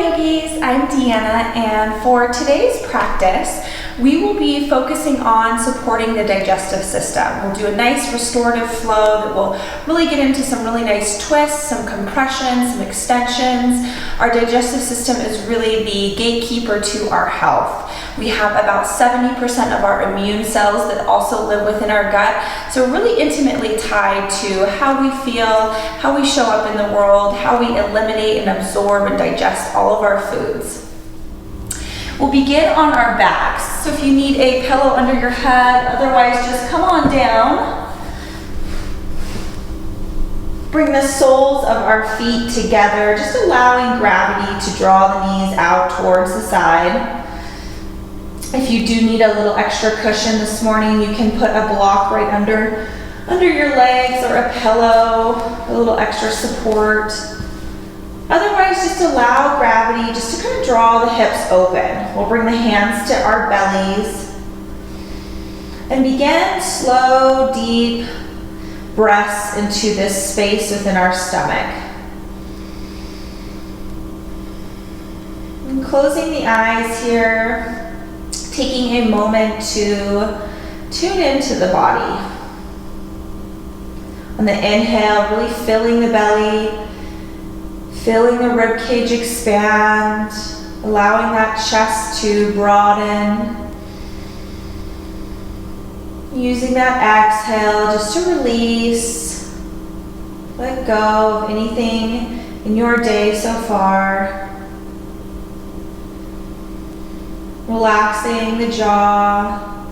yogis, I'm Deanna, and for today's practice, we will be focusing on supporting the digestive system. We'll do a nice restorative flow that will really get into some really nice twists, some compressions, some extensions. Our digestive system is really the gatekeeper to our health. We have about 70% of our immune cells that also live within our gut, so really intimately tied to how we feel, how we show up in the world, how we eliminate and absorb and digest all of our foods. We'll begin on our backs, so if you need a pillow under your head, otherwise just come on down. Bring the soles of our feet together, just allowing gravity to draw the knees out towards the side. If you do need a little extra cushion this morning, you can put a block right under your legs or a pillow, a little extra support. Otherwise, just allow gravity just to kind of draw the hips open. We'll bring the hands to our bellies and begin slow, deep breaths into this space within our stomach. And closing the eyes here, taking a moment to tune into the body. On the inhale, really filling the belly, feeling the rib cage expand, allowing that chest to broaden. Using that exhale just to release, let go of anything in your day so far. Relaxing the jaw,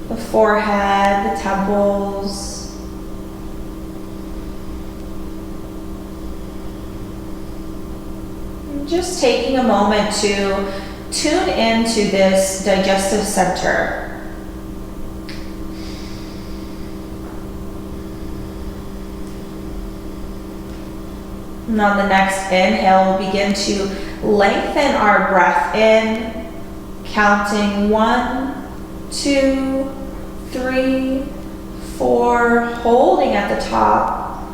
the forehead, the temples. Just taking a moment to tune into this digestive center. And on the next inhale, we'll begin to lengthen our breath in, counting 1, 2, 3, 4, holding at the top.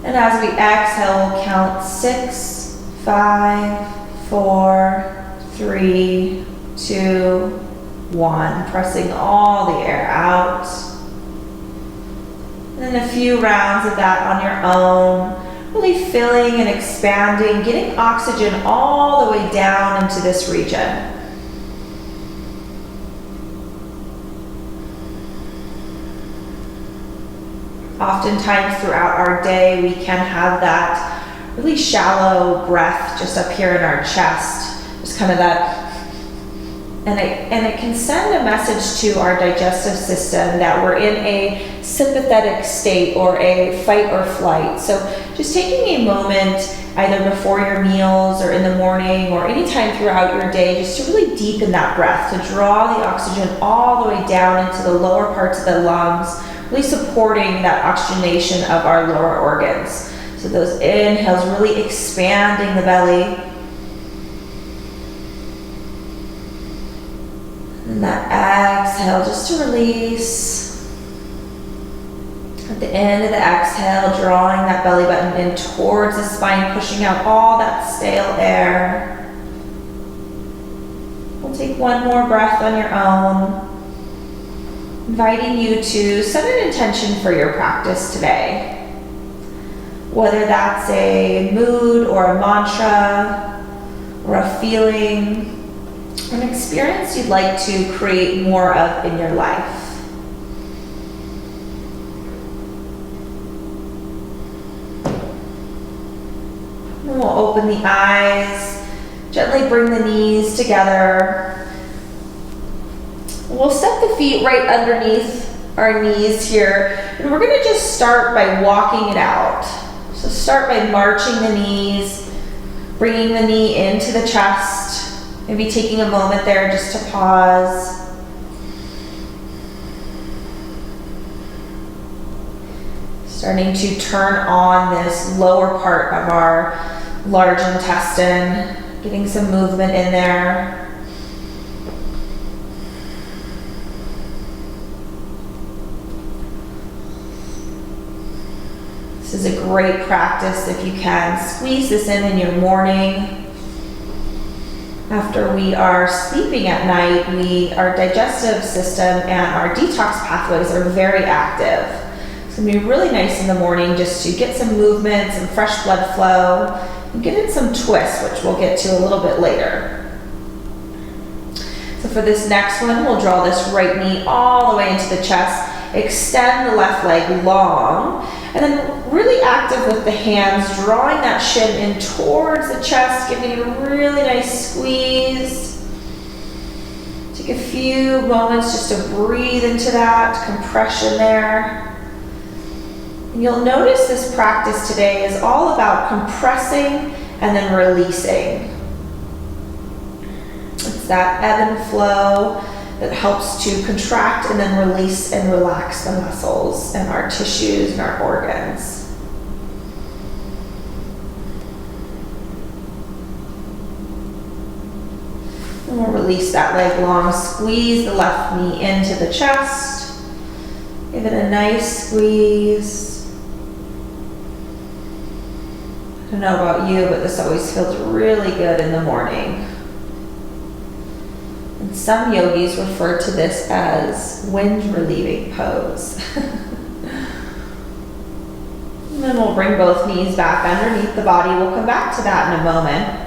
And as we exhale, we'll count 6, 5, 4, 3, 2, 1, pressing all the air out. And then a few rounds of that on your own, really filling and expanding, getting oxygen all the way down into this region. Oftentimes throughout our day, we can have that really shallow breath just up here in our chest, just kind of that, and it can send a message to our digestive system that we're in a sympathetic state or a fight or flight. So just taking a moment either before your meals or in the morning or anytime throughout your day, just to really deepen that breath, to draw the oxygen all the way down into the lower parts of the lungs, really supporting that oxygenation of our lower organs. So those inhales really expanding the belly. And that exhale just to release. At the end of the exhale, drawing that belly button in towards the spine, pushing out all that stale air. We'll take one more breath on your own, inviting you to set an intention for your practice today. Whether that's a mood or a mantra or a feeling, or an experience you'd like to create more of in your life. And we'll open the eyes, gently bring the knees together. We'll step the feet right underneath our knees here, and we're going to just start by walking it out. So start by marching the knees, bringing the knee into the chest, maybe taking a moment there just to pause. Starting to turn on this lower part of our large intestine, getting some movement in there. This is a great practice if you can. Squeeze this in your morning. After we are sleeping at night, our digestive system and our detox pathways are very active. It's going to be really nice in the morning just to get some movement, some fresh blood flow, and get in some twists, which we'll get to a little bit later. So for this next one, we'll draw this right knee all the way into the chest, extend the left leg long, and then really active with the hands, drawing that shin in towards the chest, giving it a really nice squeeze. Take a few moments just to breathe into that compression there. And you'll notice this practice today is all about compressing and then releasing. It's that ebb and flow that helps to contract and then release and relax the muscles and our tissues and our organs. And we'll release that leg long, squeeze the left knee into the chest. Give it a nice squeeze. I don't know about you, but this always feels really good in the morning. And some yogis refer to this as wind relieving pose. And then we'll bring both knees back underneath the body. We'll come back to that in a moment.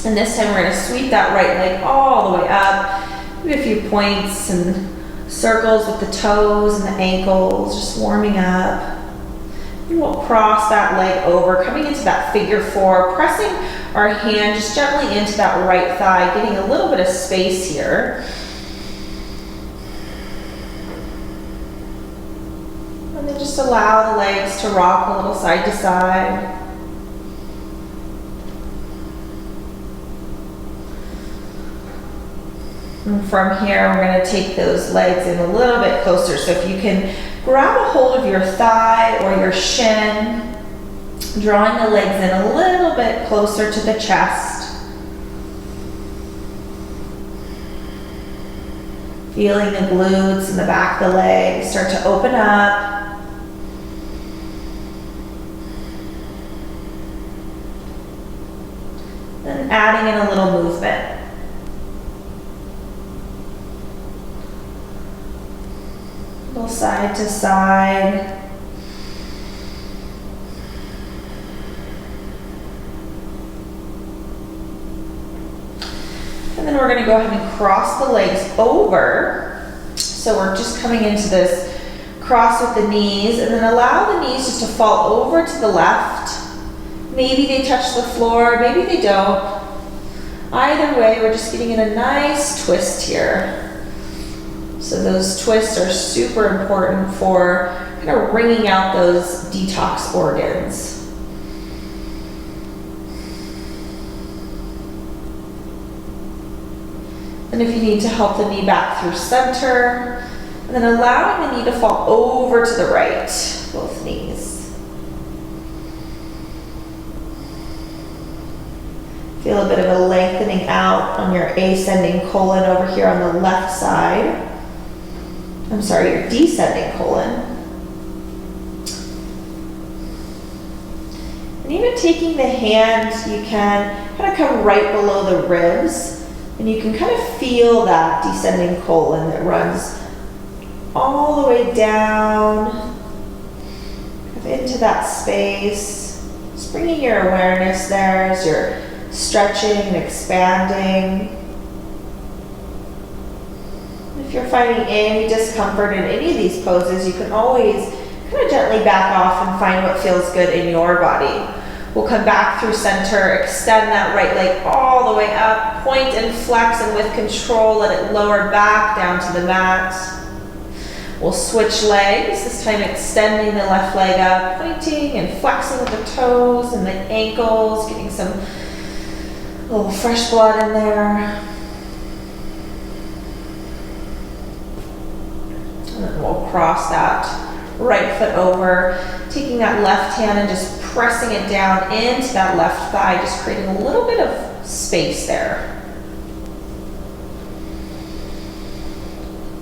And this time we're going to sweep that right leg all the way up. Maybe a few points and circles with the toes and the ankles, just warming up. And we'll cross that leg over, coming into that figure four, pressing our hand just gently into that right thigh, getting a little bit of space here. And then just allow the legs to rock a little side to side. And from here, we're going to take those legs in a little bit closer. So if you can grab a hold of your thigh or your shin, drawing the legs in a little bit closer to the chest. Feeling the glutes and the back of the legs start to open up. And adding in a little movement. Little side to side. And then we're going to go ahead and cross the legs over. So we're just coming into this cross with the knees, and then allow the knees just to fall over to the left. Maybe they touch the floor, maybe they don't. Either way, we're just getting in a nice twist here. So those twists are super important for kind of wringing out those detox organs. And if you need to help the knee back through center, and then allowing the knee to fall over to the right, both knees. Feel a bit of a lengthening out on your ascending colon over here on the left side. I'm sorry, your descending colon. And even taking the hand, you can kind of come right below the ribs, and you can kind of feel that descending colon that runs all the way down into that space. Just bringing your awareness there as you're stretching and expanding. If you're finding any discomfort in any of these poses, you can always kind of gently back off and find what feels good in your body. We'll come back through center, extend that right leg all the way up, point and flex, and with control, let it lower back down to the mat. We'll switch legs, this time extending the left leg up, pointing and flexing with the toes and the ankles, getting some little fresh blood in there. And then we'll cross that right foot over, taking that left hand and just pressing it down into that left thigh, just creating a little bit of space there.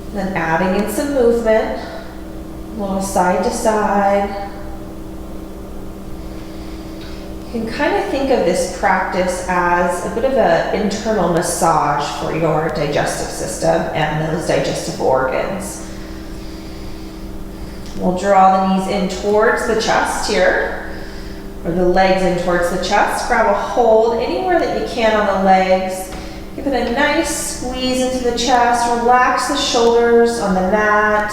And then adding in some movement, a little side to side. You can kind of think of this practice as a bit of an internal massage for your digestive system and those digestive organs. We'll draw the knees in towards the chest here, or the legs in towards the chest. Grab a hold anywhere that you can on the legs. Give it a nice squeeze into the chest. Relax the shoulders on the mat.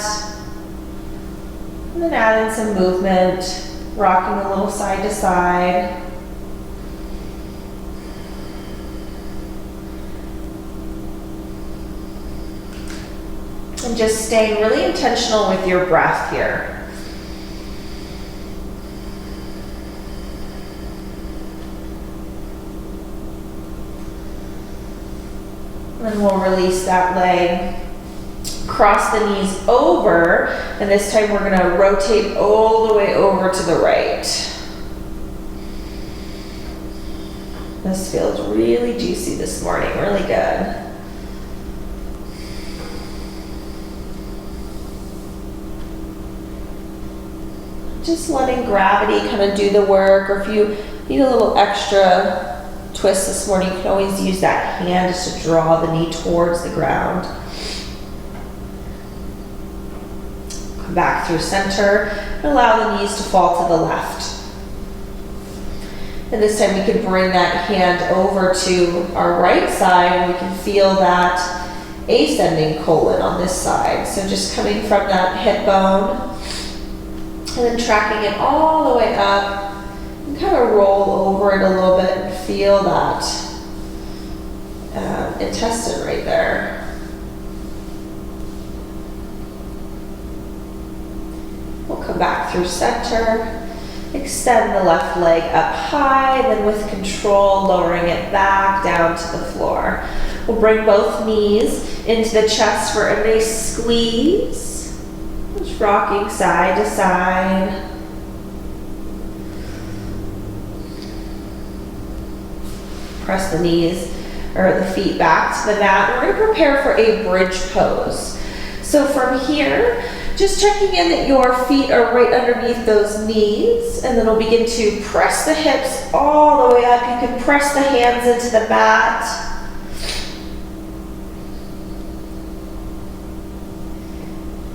And then add in some movement, rocking a little side to side. And just staying really intentional with your breath here. And we'll release that leg. Cross the knees over, and this time we're going to rotate all the way over to the right. This feels really juicy this morning, really good. Just letting gravity kind of do the work, or if you need a little extra twist this morning, you can always use that hand just to draw the knee towards the ground. Come back through center and allow the knees to fall to the left. And this time we can bring that hand over to our right side, and we can feel that ascending colon on this side. So just coming from that hip bone, and then tracking it all the way up, and kind of roll over it a little bit and feel that intestine right there. We'll come back through center, extend the left leg up high, then with control, lowering it back down to the floor. We'll bring both knees into the chest for a nice squeeze. Just rocking side to side. Press the knees or the feet back to the mat. We're going to prepare for a bridge pose. So from here, just checking in that your feet are right underneath those knees, and then we'll begin to press the hips all the way up. You can press the hands into the mat.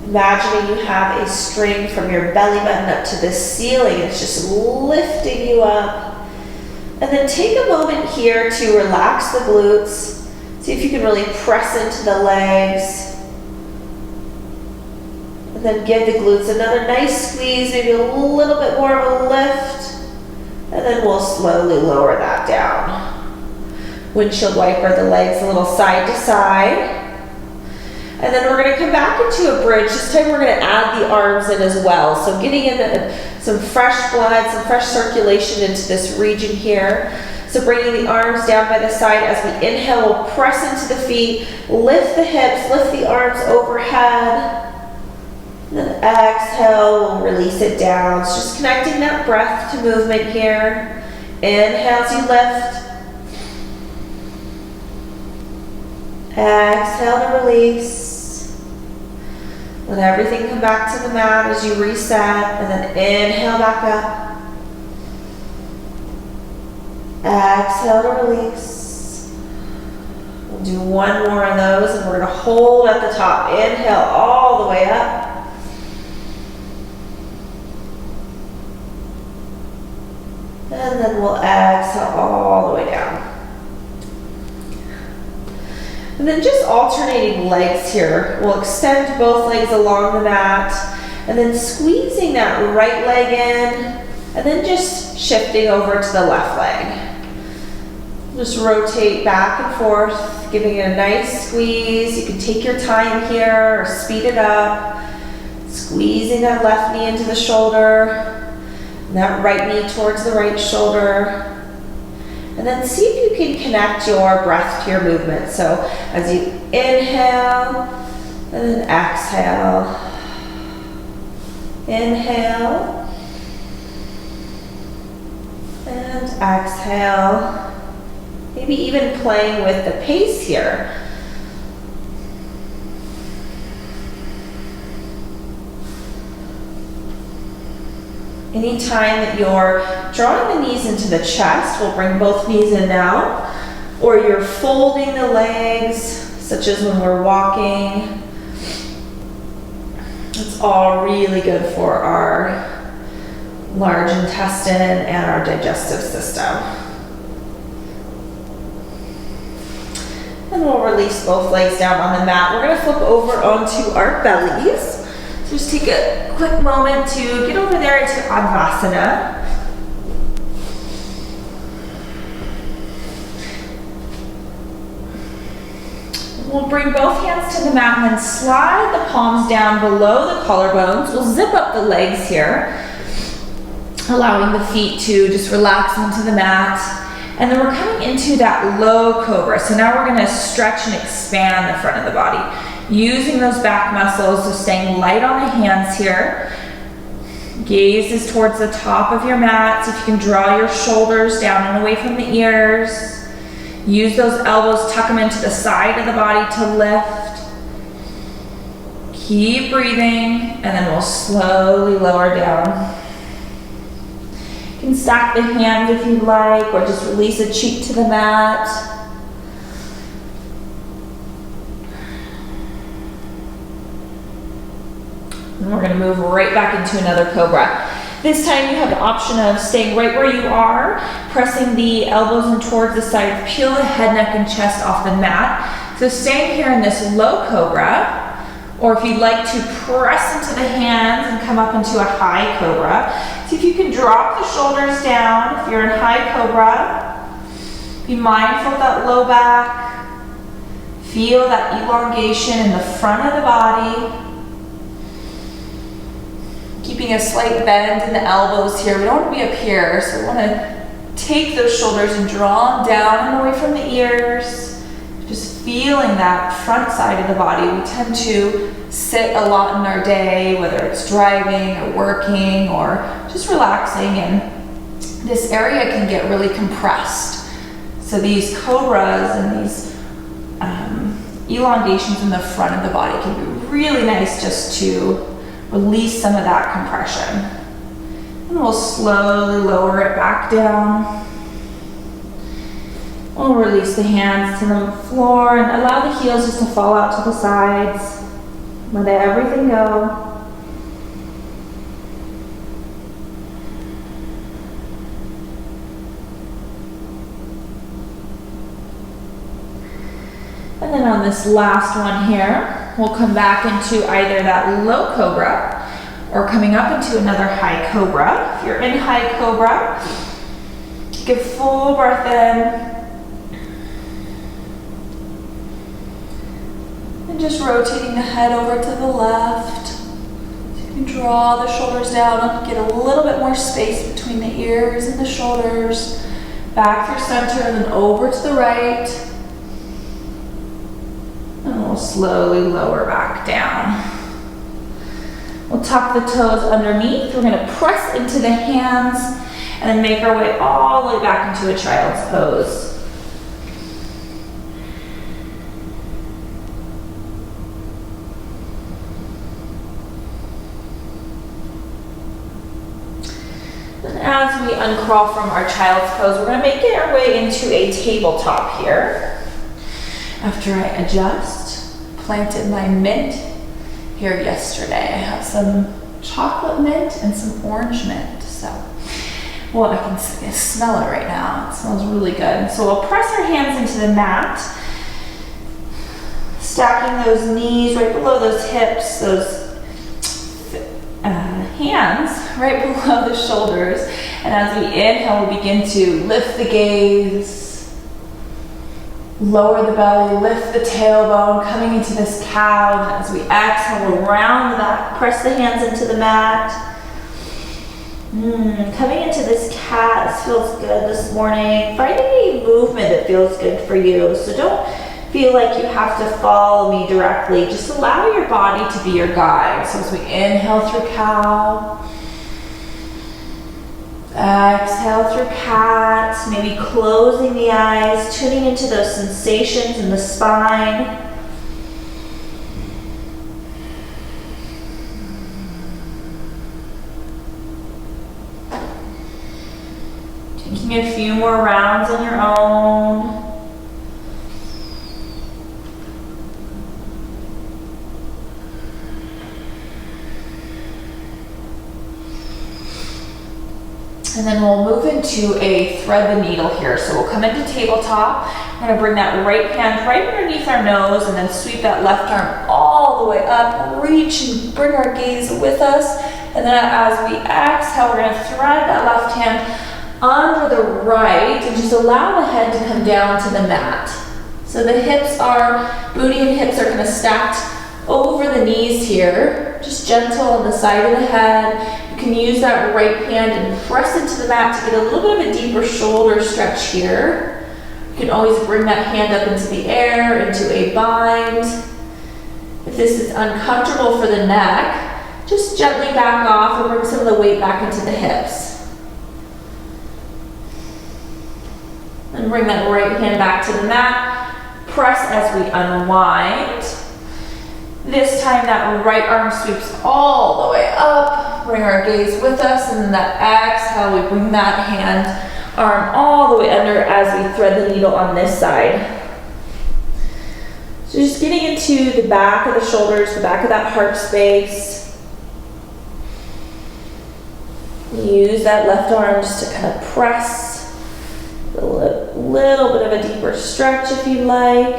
Imagining you have a string from your belly button up to the ceiling. It's just lifting you up. And then take a moment here to relax the glutes. See if you can really press into the legs. And then give the glutes another nice squeeze, maybe a little bit more of a lift. And then we'll slowly lower that down. Windshield wiper the legs a little side to side. And then we're going to come back into a bridge. This time we're going to add the arms in as well. So getting in some fresh blood, some fresh circulation into this region here. So bringing the arms down by the side as we inhale, we'll press into the feet, lift the hips, lift the arms overhead. And then exhale, we'll release it down. So just connecting that breath to movement here. Inhale as you lift. Exhale to release. Let everything come back to the mat as you reset, and then inhale back up. Exhale to release. We'll do one more of those, and we're going to hold at the top. Inhale all the way up. And then we'll exhale all the way down. And then just alternating legs here. We'll extend both legs along the mat, and then squeezing that right leg in, and then just shifting over to the left leg. Just rotate back and forth, giving it a nice squeeze. You can take your time here or speed it up. Squeezing that left knee into the shoulder, and that right knee towards the right shoulder. And then see if you can connect your breath to your movement. So as you inhale, and then exhale. Inhale. And exhale. Maybe even playing with the pace here. Anytime that you're drawing the knees into the chest, we'll bring both knees in now, or you're folding the legs, such as when we're walking. It's all really good for our large intestine and our digestive system. And we'll release both legs down on the mat. We're gonna flip over onto our bellies. So just take a quick moment to get over there into Advasana. We'll bring both hands to the mat and then slide the palms down below the collarbones. We'll zip up the legs here, allowing the feet to just relax onto the mat. And then we're coming into that low cobra. So now we're gonna stretch and expand the front of the body, using those back muscles, so staying light on the hands here. Gaze is towards the top of your mat. So if you can draw your shoulders down and away from the ears. Use those elbows, tuck them into the side of the body to lift. Keep breathing, and then we'll slowly lower down. You can stack the hands if you'd like, or just release a cheek to the mat. And we're going to move right back into another cobra. This time you have the option of staying right where you are, pressing the elbows in towards the side, peel the head, neck, and chest off the mat. So staying here in this low cobra, or if you'd like to press into the hands and come up into a high cobra. See if you can drop the shoulders down if you're in high cobra. Be mindful of that low back. Feel that elongation in the front of the body. Keeping a slight bend in the elbows here. We don't want to be up here, so we want to take those shoulders and draw them down and away from the ears. Just feeling that front side of the body. We tend to sit a lot in our day, whether it's driving or working or just relaxing, and this area can get really compressed. So these cobras and these elongations in the front of the body can be really nice just to release some of that compression. And we'll slowly lower it back down. We'll release the hands to the floor and allow the heels just to fall out to the sides. Let everything go. And then on this last one here, we'll come back into either that low cobra or coming up into another high cobra. If you're in high cobra, take a full breath in. And just rotating the head over to the left. So you can draw the shoulders down, get a little bit more space between the ears and the shoulders. Back through center and then over to the right. And we'll slowly lower back down. We'll tuck the toes underneath. We're going to press into the hands and then make our way all the way back into a child's pose. And as we uncrawl from our child's pose, we're going to make our way into a tabletop here. After I adjust, planted my mint here yesterday. I have some chocolate mint and some orange mint. So, well, I can smell it right now. It smells really good. So we'll press our hands into the mat, stacking those knees right below those hips, those hands right below the shoulders. And as we inhale, we'll begin to lift the gaze. Lower the belly, lift the tailbone, coming into this cow. And as we exhale, we'll round that, press the hands into the mat. Coming into this cat, this feels good this morning. Find any movement that feels good for you. So don't feel like you have to follow me directly. Just allow your body to be your guide. So as we inhale through cow, exhale through cat, maybe closing the eyes, tuning into those sensations in the spine. Give me a few more rounds on your own. And then we'll move into a thread the needle here. So we'll come into tabletop. I'm gonna bring that right hand right underneath our nose and then sweep that left arm all the way up, reach and bring our gaze with us. And then as we exhale, we're gonna thread that left hand under the right and just allow the head to come down to the mat. So the booty and hips are kind of stacked over the knees here, just gentle on the side of the head. You can use that right hand and press into the mat to get a little bit of a deeper shoulder stretch here. You can always bring that hand up into the air, into a bind. If this is uncomfortable for the neck, just gently back off and bring some of the weight back into the hips. And bring that right hand back to the mat. Press as we unwind. This time that right arm sweeps all the way up. Bring our gaze with us, and then that exhale, we bring that arm all the way under as we thread the needle on this side. So just getting into the back of the shoulders, the back of that heart space. Use that left arm just to kind of press. A little bit of a deeper stretch if you like.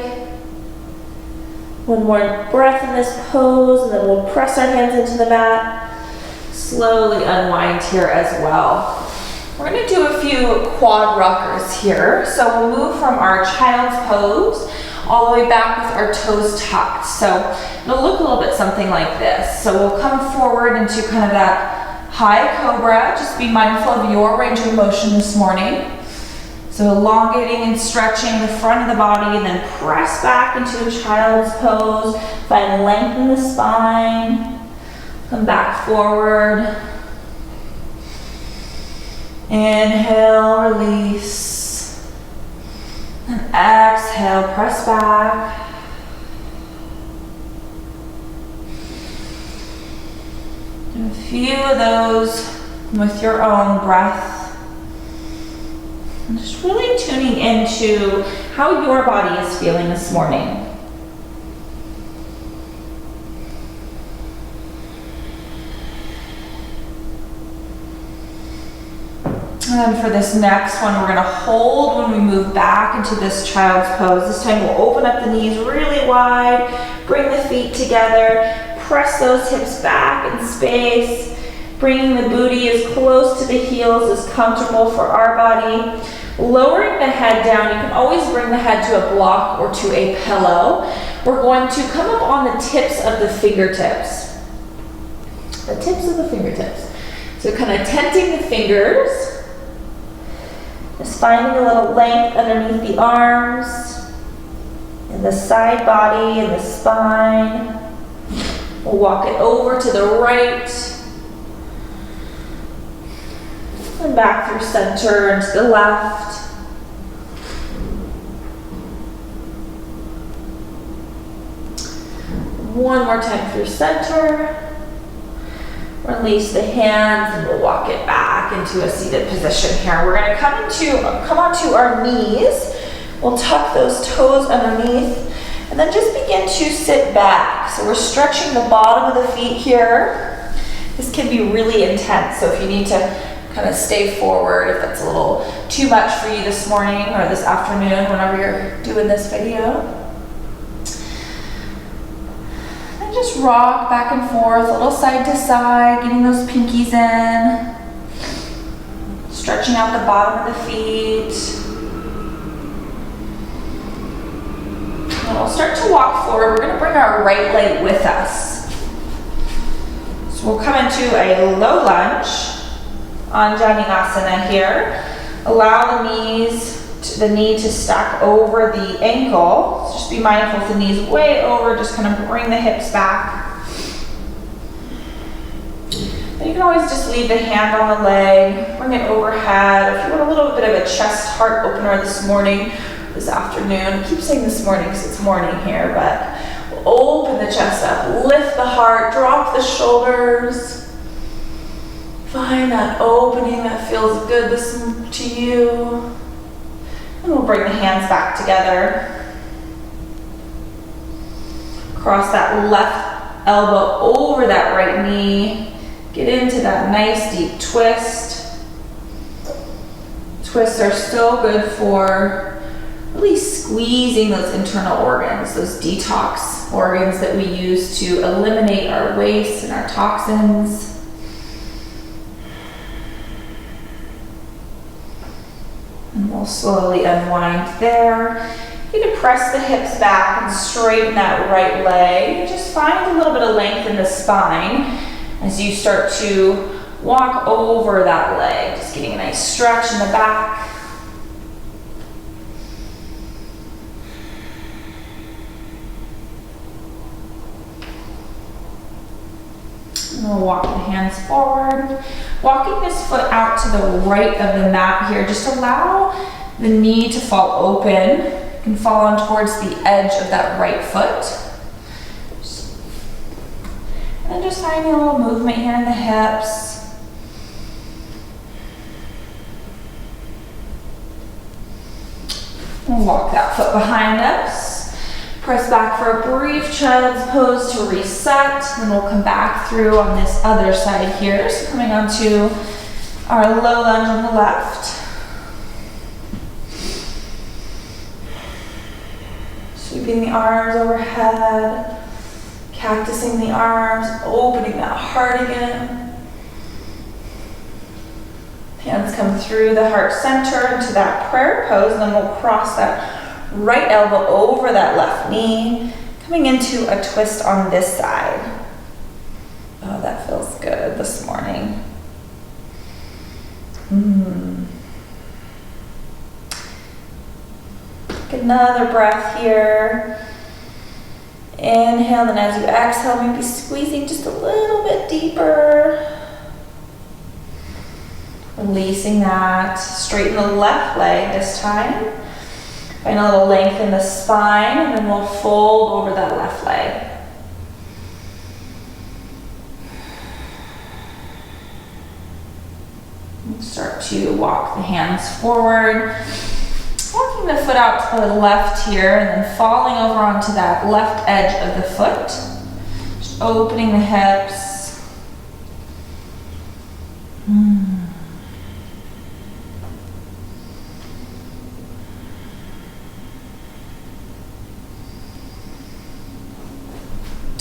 One more breath in this pose, and then we'll press our hands into the mat. Slowly unwind here as well. We're going to do a few quad rockers here. So we'll move from our child's pose all the way back with our toes tucked. So it'll look a little bit something like this. So we'll come forward into kind of that high cobra. Just be mindful of your range of motion this morning. So elongating and stretching the front of the body, and then press back into a child's pose. Find length in the spine. Come back forward. Inhale, release. And exhale, press back. Do a few of those with your own breath. And just really tuning into how your body is feeling this morning. And then for this next one, we're going to hold when we move back into this child's pose. This time we'll open up the knees really wide, bring the feet together, press those hips back in space, bringing the booty as close to the heels as comfortable for our body. Lowering the head down, you can always bring the head to a block or to a pillow. We're going to come up on the tips of the fingertips. The tips of the fingertips. So kind of tenting the fingers. Just finding a little length underneath the arms, in the side body, in the spine. We'll walk it over to the right. And back through center and to the left. One more time through center. Release the hands and we'll walk it back into a seated position here. We're going to come onto our knees. We'll tuck those toes underneath and then just begin to sit back. So we're stretching the bottom of the feet here. This can be really intense, so if you need to kind of stay forward if that's a little too much for you this morning or this afternoon, whenever you're doing this video. And just rock back and forth, a little side to side, getting those pinkies in. Stretching out the bottom of the feet. And we'll start to walk forward. We're going to bring our right leg with us. So we'll come into a low lunge. Anjaneyasana here. Allow the knee to stack over the ankle. So just be mindful if the knee's way over, just kind of bring the hips back. And you can always just leave the hand on the leg, bring it overhead. If you want a little bit of a chest heart opener this morning, this afternoon, I keep saying this morning because it's morning here, but we'll open the chest up, lift the heart, drop the shoulders. Find that opening that feels good to you. And we'll bring the hands back together. Cross that left elbow over that right knee. Get into that nice deep twist. Twists are so good for really squeezing those internal organs, those detox organs that we use to eliminate our waste and our toxins. And we'll slowly unwind there. You can press the hips back and straighten that right leg. Just find a little bit of length in the spine as you start to walk over that leg. Just getting a nice stretch in the back. And we'll walk the hands forward. Walking this foot out to the right of the mat here. Just allow the knee to fall open. You can fall on towards the edge of that right foot. And then just finding a little movement here in the hips. We'll walk that foot behind us. Press back for a brief child's pose to reset. Then we'll come back through on this other side here. So coming onto our low lunge on the left. Sweeping the arms overhead, cactusing the arms, opening that heart again. Hands come through the heart center into that prayer pose, and then we'll cross that right elbow over that left knee, coming into a twist on this side. Oh, that feels good this morning. Take another breath here. Inhale, and as you exhale, maybe squeezing just a little bit deeper. Releasing that. Straighten the left leg this time. Find a little length in the spine, and then we'll fold over that left leg. And start to walk the hands forward. Walking the foot out to the left here, and then falling over onto that left edge of the foot. Just opening the hips.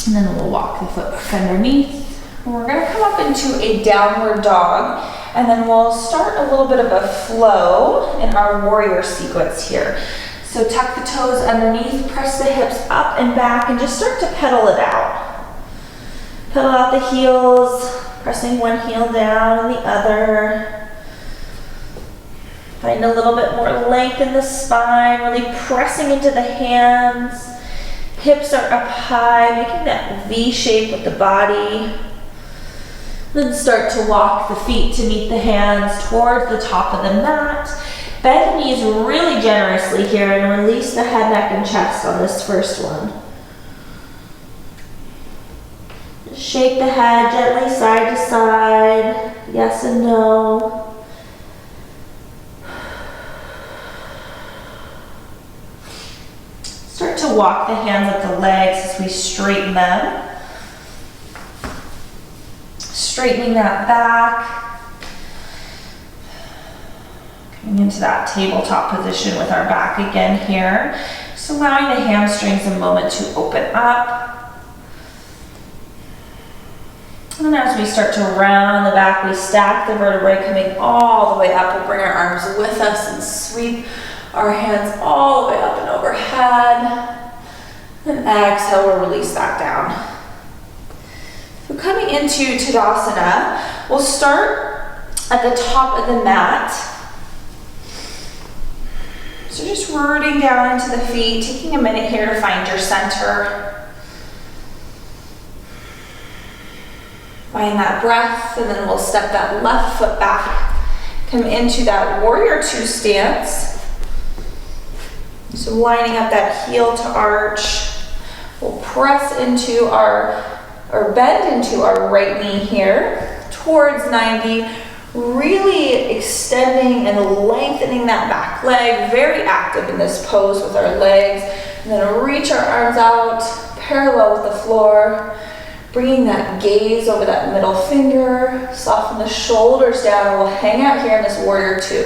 And then we'll walk the foot back underneath. And we're going to come up into a downward dog, and then we'll start a little bit of a flow in our warrior sequence here. So tuck the toes underneath, press the hips up and back, and just start to pedal it out. Pedal out the heels, pressing one heel down and the other. Find a little bit more length in the spine, really pressing into the hands. Hips are up high, making that V shape with the body. Then start to walk the feet to meet the hands towards the top of the mat. Bend the knees really generously here and release the head, neck, and chest on this first one. Just shake the head gently side to side, yes and no. Start to walk the hands up the legs as we straighten them. Straightening that back. Coming into that tabletop position with our back again here. Just allowing the hamstrings a moment to open up. And as we start to round the back, we stack the vertebrae coming all the way up. We'll bring our arms with us and sweep our hands all the way up and overhead. Then exhale, we'll release that down. So coming into Tadasana, we'll start at the top of the mat. So just rooting down into the feet, taking a minute here to find your center. Find that breath, and then we'll step that left foot back. Come into that warrior two stance. So lining up that heel to arch. We'll press into or bend into our right knee here towards 90, really extending and lengthening that back leg, very active in this pose with our legs. And then reach our arms out, parallel with the floor, bringing that gaze over that middle finger, soften the shoulders down. We'll hang out here in this warrior two.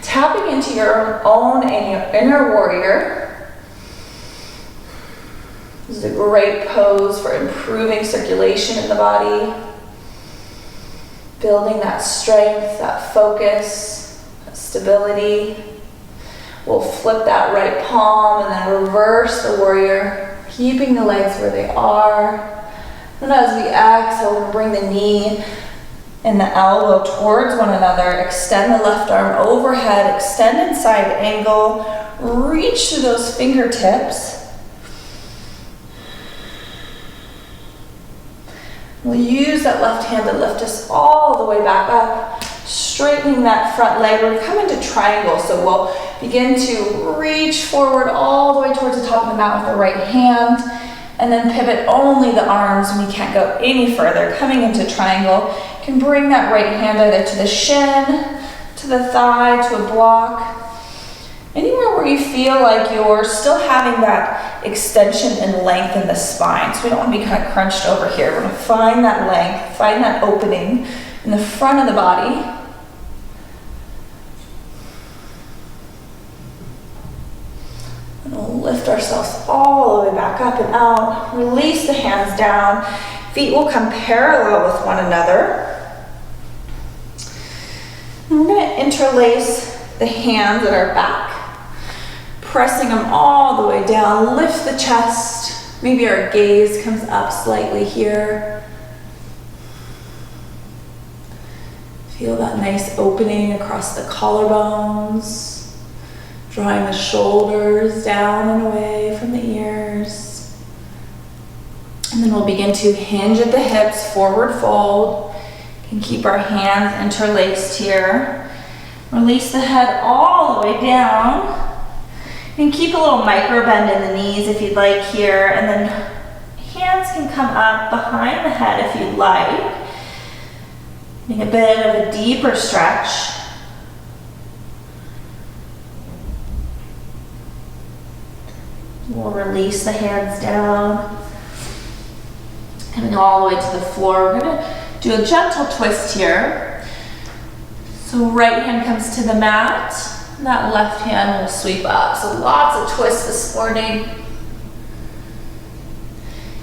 Tapping into your own inner warrior. This is a great pose for improving circulation in the body, building that strength, that focus, that stability. We'll flip that right palm and then reverse the warrior, keeping the legs where they are. And as we exhale, we'll bring the knee and the elbow towards one another. Extend the left arm overhead, extend in side angle, reach through those fingertips. We'll use that left hand to lift us all the way back up, straightening that front leg. We're going to come into triangle, so we'll begin to reach forward all the way towards the top of the mat with the right hand, and then pivot only the arms when we can't go any further. Coming into triangle, you can bring that right hand either to the shin, to the thigh, to a block. Anywhere where you feel like you're still having that extension and length in the spine. So we don't want to be kind of crunched over here. We're going to find that length, find that opening in the front of the body. And we'll lift ourselves all the way back up and out. Release the hands down. Feet will come parallel with one another. And we're going to interlace the hands at our back, pressing them all the way down. Lift the chest. Maybe our gaze comes up slightly here. Feel that nice opening across the collarbones, drawing the shoulders down and away from the ears. And then we'll begin to hinge at the hips, forward fold. You can keep our hands interlaced here. Release the head all the way down. You can keep a little micro bend in the knees if you'd like here, and then hands can come up behind the head if you'd like. Getting a bit of a deeper stretch. We'll release the hands down. Coming all the way to the floor. We're going to do a gentle twist here. So right hand comes to the mat, and that left hand will sweep up. So lots of twists this morning.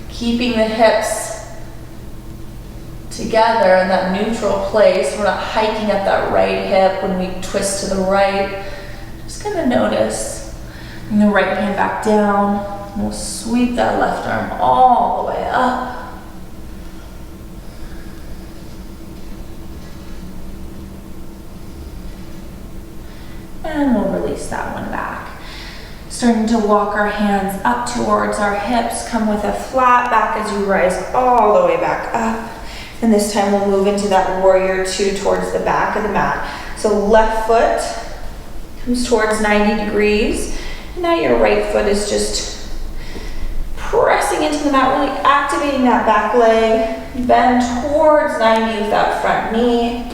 Keeping the hips together in that neutral place. We're not hiking up that right hip when we twist to the right. Just gonna notice. Bring the right hand back down. And we'll sweep that left arm all the way up. And we'll release that one back. Starting to walk our hands up towards our hips. Come with a flat back as you rise all the way back up. And this time we'll move into that warrior two towards the back of the mat. So left foot comes towards 90 degrees. And now your right foot is just pressing into the mat, really activating that back leg. Bend towards 90 with that front knee.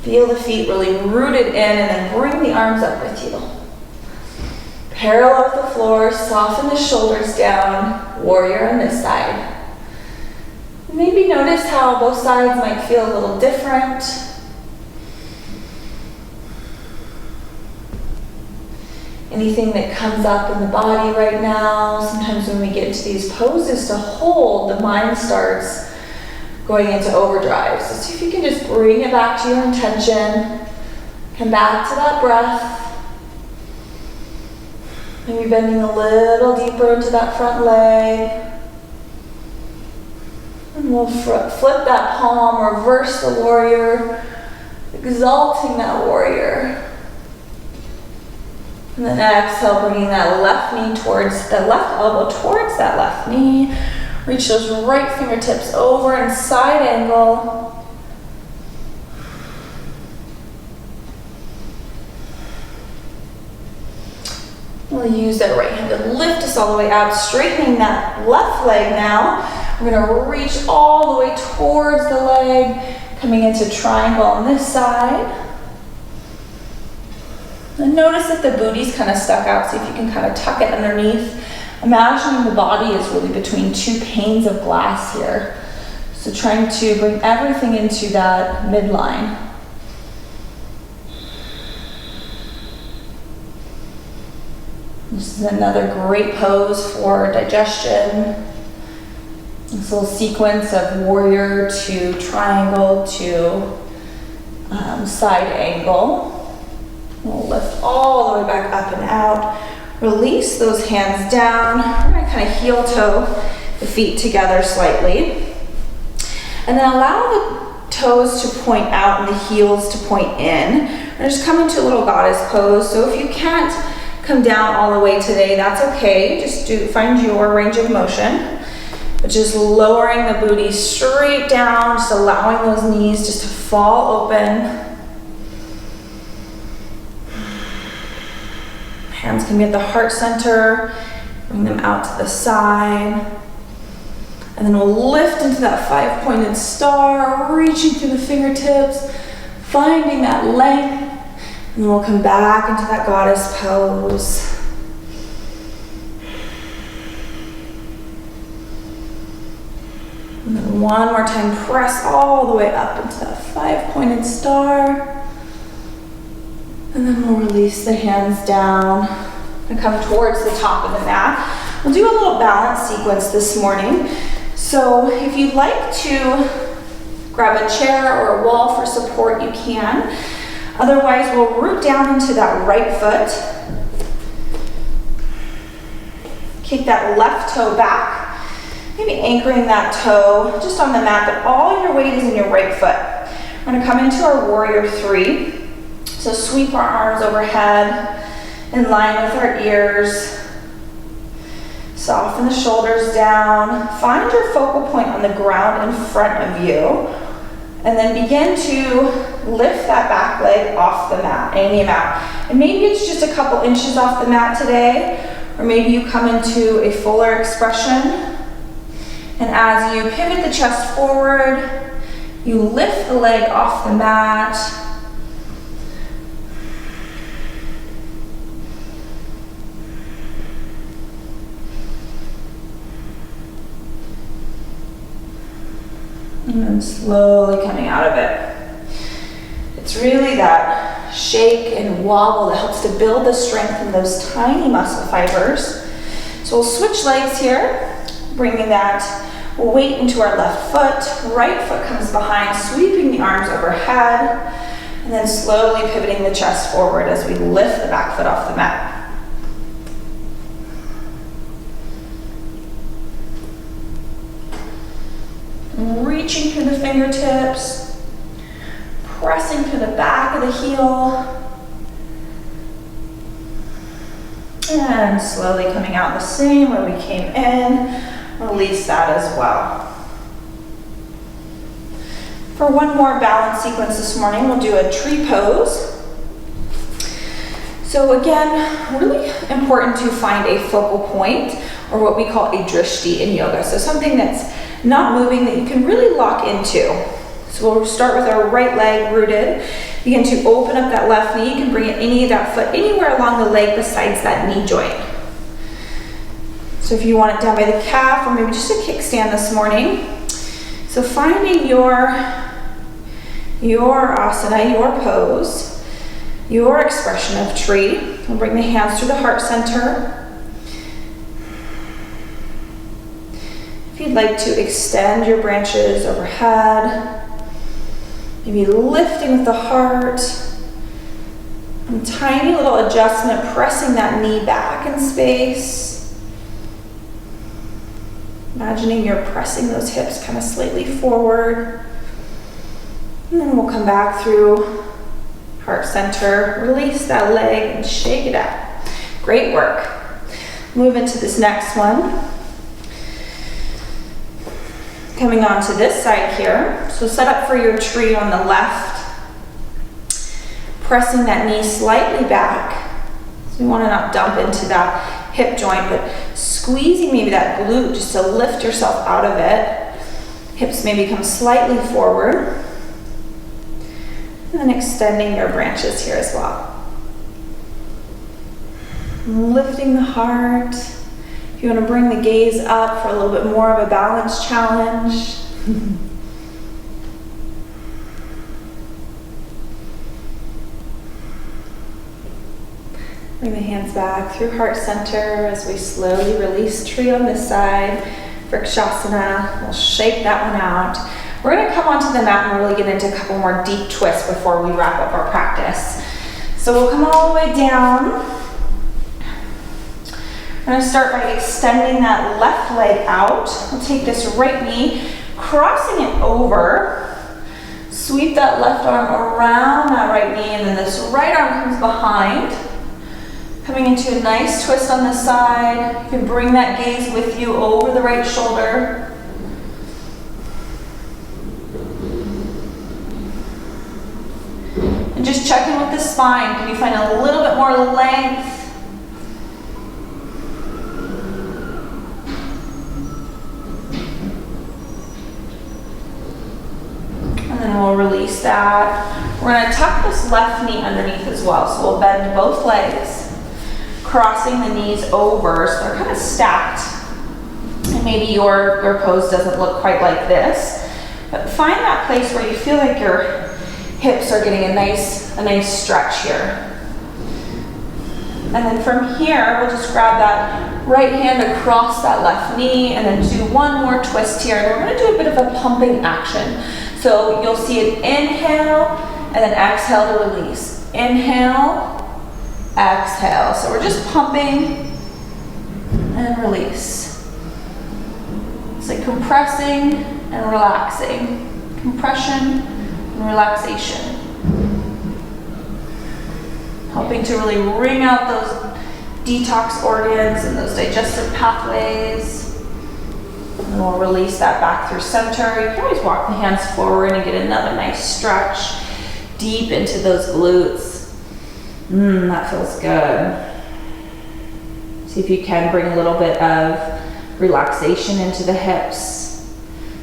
Feel the feet really rooted in, and then bring the arms up with you. Parallel with the floor, soften the shoulders down, warrior on this side. Maybe notice how both sides might feel a little different. Anything that comes up in the body right now. Sometimes when we get into these poses to hold, the mind starts going into overdrive. So see if you can just bring it back to your intention. Come back to that breath. Maybe bending a little deeper into that front leg. And we'll flip that palm, reverse the warrior, exalting that warrior. And then exhale, bringing that left knee towards, that left elbow towards that left knee. Reach those right fingertips over and side angle. We'll use that right hand to lift us all the way out, straightening that left leg now. We're gonna reach all the way towards the leg, coming into triangle on this side. And notice that the booty's kind of stuck out, see if you can kind of tuck it underneath. Imagining the body is really between two panes of glass here. So trying to bring everything into that midline. This is another great pose for digestion. This little sequence of warrior to triangle to side angle. We'll lift all the way back up and out. Release those hands down. We're going to kind of heel toe the feet together slightly. And then allow the toes to point out and the heels to point in. And just come into a little goddess pose. So if you can't come down all the way today, that's okay. Just find your range of motion. But just lowering the booty straight down, just allowing those knees just to fall open. Hands can be at the heart center, bring them out to the side. And then we'll lift into that 5-pointed star, reaching through the fingertips, finding that length. And then we'll come back into that goddess pose. And then one more time, press all the way up into that 5-pointed star. And then we'll release the hands down and come towards the top of the mat. We'll do a little balance sequence this morning. So if you'd like to grab a chair or a wall for support, you can. Otherwise, we'll root down into that right foot. Kick that left toe back. Maybe anchoring that toe just on the mat, but all your weight is in your right foot. We're going to come into our warrior 3. So sweep our arms overhead in line with our ears. Soften the shoulders down. Find your focal point on the ground in front of you. And then begin to lift that back leg off the mat, any amount. And maybe it's just a couple inches off the mat today, or maybe you come into a fuller expression. And as you pivot the chest forward, you lift the leg off the mat. And then slowly coming out of it. It's really that shake and wobble that helps to build the strength in those tiny muscle fibers. So we'll switch legs here, bringing that weight into our left foot. Right foot comes behind, sweeping the arms overhead, and then slowly pivoting the chest forward as we lift the back foot off the mat. Reaching through the fingertips, pressing through the back of the heel, and slowly coming out the same way we came in. Release that as well. For one more balance sequence this morning, we'll do a tree pose. So again, really important to find a focal point, or what we call a drishti in yoga. So something that's not moving that you can really lock into. So we'll start with our right leg rooted. Begin to open up that left knee. You can bring any of that foot anywhere along the leg besides that knee joint. So if you want it down by the calf, or maybe just a kickstand this morning. So finding your asana, your pose, your expression of tree. We'll bring the hands through the heart center. If you'd like to extend your branches overhead, maybe lifting with the heart, and tiny little adjustment, pressing that knee back in space. Imagining you're pressing those hips kind of slightly forward. And then we'll come back through heart center, release that leg and shake it out. Great work. Move into this next one. Coming on to this side here. So set up for your tree on the left. Pressing that knee slightly back. So we want to not dump into that hip joint, but squeezing maybe that glute just to lift yourself out of it. Hips maybe come slightly forward. And then extending your branches here as well. Lifting the heart. If you want to bring the gaze up for a little bit more of a balance challenge. Bring the hands back through heart center as we slowly release tree on this side. Vrikshasana. We'll shake that one out. We're going to come onto the mat and really get into a couple more deep twists before we wrap up our practice. So we'll come all the way down. We're going to start by extending that left leg out. We'll take this right knee, crossing it over. Sweep that left arm around that right knee, and then this right arm comes behind. Coming into a nice twist on this side. You can bring that gaze with you over the right shoulder. And just check in with the spine. Can you find a little bit more length? And then we'll release that. We're going to tuck this left knee underneath as well. So we'll bend both legs, crossing the knees over so they're kind of stacked. And maybe your pose doesn't look quite like this. But find that place where you feel like your hips are getting a nice stretch here. And then from here, we'll just grab that right hand across that left knee and then do one more twist here. And we're going to do a bit of a pumping action. So you'll see it inhale and then exhale to release. Inhale, exhale. So we're just pumping and release. It's like compressing and relaxing. Compression and relaxation. Helping to really wring out those detox organs and those digestive pathways. And we'll release that back through center. You can always walk the hands forward and get another nice stretch deep into those glutes. That feels good. See if you can bring a little bit of relaxation into the hips.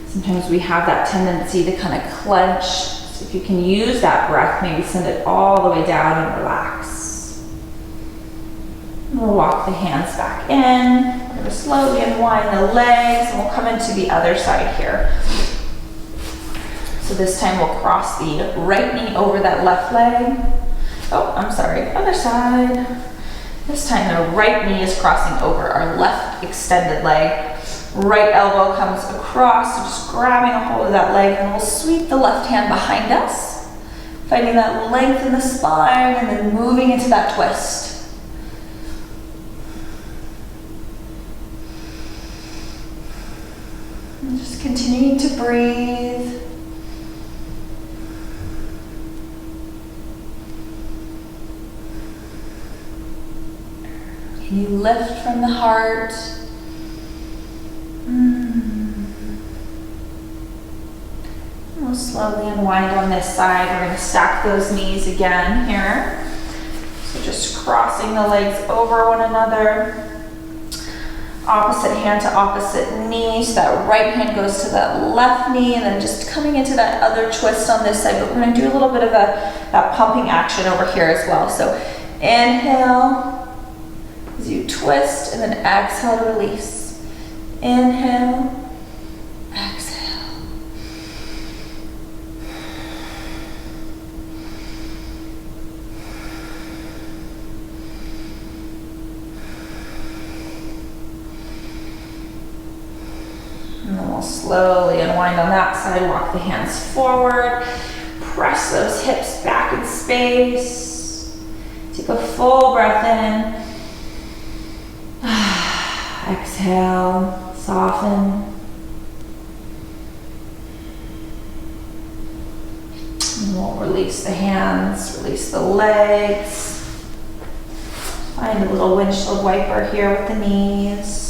Sometimes we have that tendency to kind of clench. So if you can use that breath, maybe send it all the way down and relax. And we'll walk the hands back in. We're going to slowly unwind the legs and we'll come into the other side here. So this time we'll cross the right knee over that left leg. Oh, I'm sorry, other side. This time the right knee is crossing over our left extended leg. Right elbow comes across, so just grabbing a hold of that leg, and we'll sweep the left hand behind us, finding that length in the spine, and then moving into that twist. And just continuing to breathe. Can you lift from the heart? We'll slowly unwind on this side. We're going to stack those knees again here. So just crossing the legs over one another. Opposite hand to opposite knee. So that right hand goes to that left knee and then just coming into that other twist on this side. But we're going to do a little bit of that pumping action over here as well. So inhale as you twist and then exhale to release. Inhale. And then we'll slowly unwind on that side, walk the hands forward, press those hips back in space. Take a full breath in. Exhale, soften. And we'll release the hands, release the legs. Find a little windshield wiper here with the knees.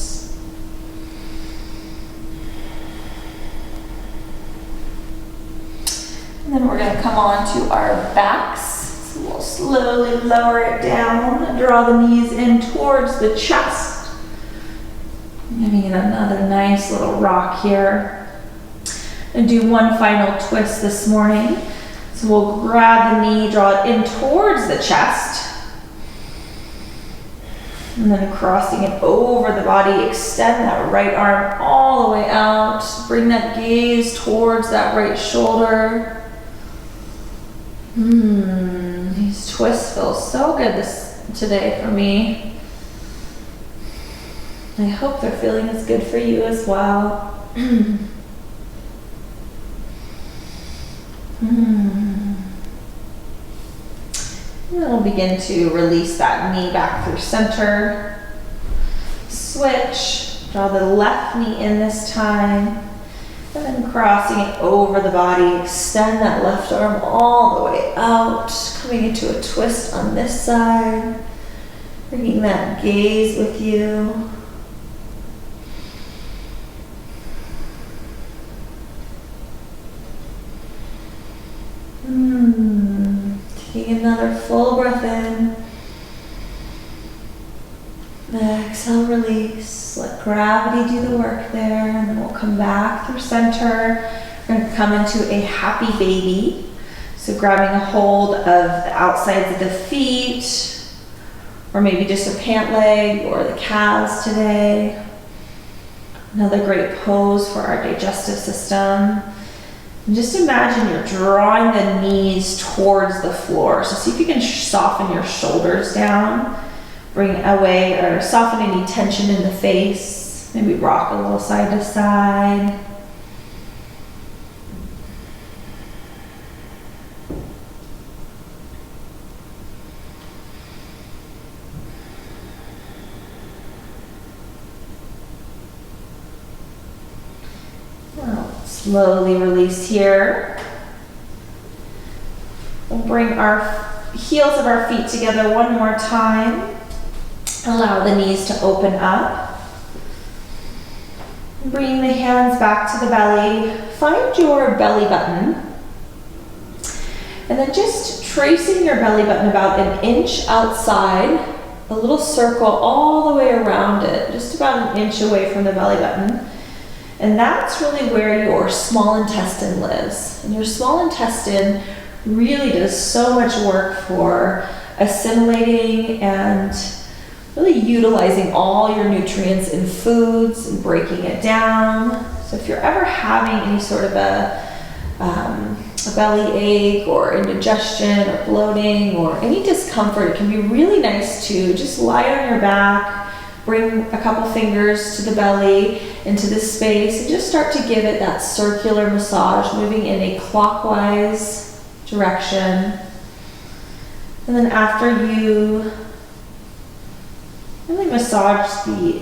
And then we're going to come on to our backs. So we'll slowly lower it down, draw the knees in towards the chest. Giving it another nice little rock here. And do one final twist this morning. So we'll grab the knee, draw it in towards the chest. And then crossing it over the body, extend that right arm all the way out. Bring that gaze towards that right shoulder. These twists feel so good today for me. I hope they're feeling as good for you as well. And then we'll begin to release that knee back through center. Switch. Draw the left knee in this time. And then crossing it over the body. Extend that left arm all the way out. Coming into a twist on this side. Bringing that gaze with you. Taking another full breath in. Exhale, release. Let gravity do the work there. And then we'll come back through center. We're going to come into a happy baby. So grabbing a hold of the outsides of the feet, or maybe just a pant leg or the calves today. Another great pose for our digestive system. And just imagine you're drawing the knees towards the floor. So see if you can soften your shoulders down. Bring away or soften any tension in the face. Maybe rock a little side to side. Slowly release here. We'll bring our heels of our feet together one more time. Allow the knees to open up. Bring the hands back to the belly. Find your belly button. And then just tracing your belly button about an inch outside, a little circle all the way around it, just about an inch away from the belly button. And that's really where your small intestine lives. And your small intestine really does so much work for assimilating and really utilizing all your nutrients in foods and breaking it down. So if you're ever having any sort of a belly ache or indigestion or bloating or any discomfort, it can be really nice to just lie on your back, bring a couple fingers to the belly, into this space, and just start to give it that circular massage, moving in a clockwise direction. And then after you really massage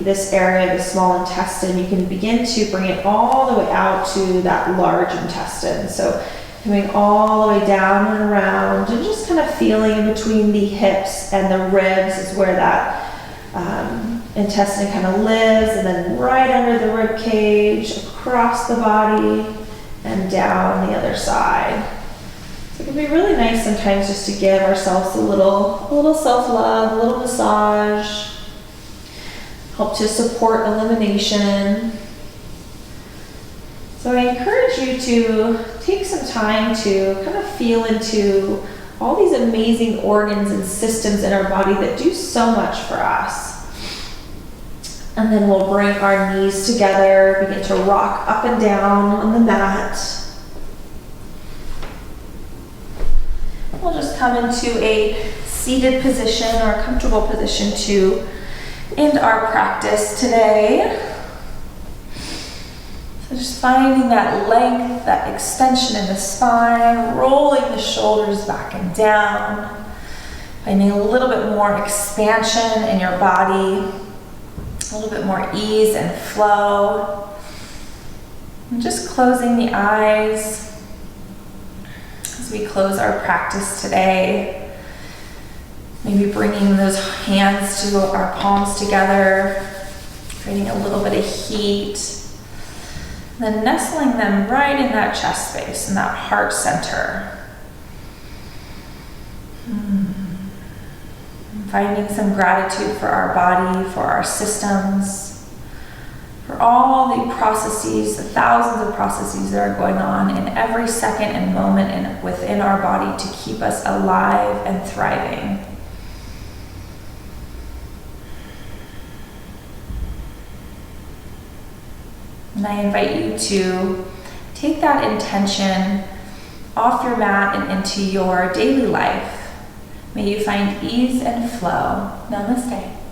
this area of the small intestine, you can begin to bring it all the way out to that large intestine. So coming all the way down and around, and just kind of feeling in between the hips and the ribs is where that intestine kind of lives, and then right under the rib cage, across the body, and down the other side. So it can be really nice sometimes just to give ourselves a little self-love, a little massage, help to support elimination. So I encourage you to take some time to kind of feel into all these amazing organs and systems in our body that do so much for us. And then we'll bring our knees together, begin to rock up and down on the mat. We'll just come into a seated position or a comfortable position to end our practice today. So just finding that length, that extension in the spine, rolling the shoulders back and down, finding a little bit more expansion in your body, a little bit more ease and flow. And just closing the eyes as we close our practice today. Maybe bringing those hands to our palms together, creating a little bit of heat. Then nestling them right in that chest space, in that heart center. finding some gratitude for our body, for our systems, for all the processes, the thousands of processes that are going on in every second and moment within our body to keep us alive and thriving. And I invite you to take that intention off your mat and into your daily life. May you find ease and flow. Namaste.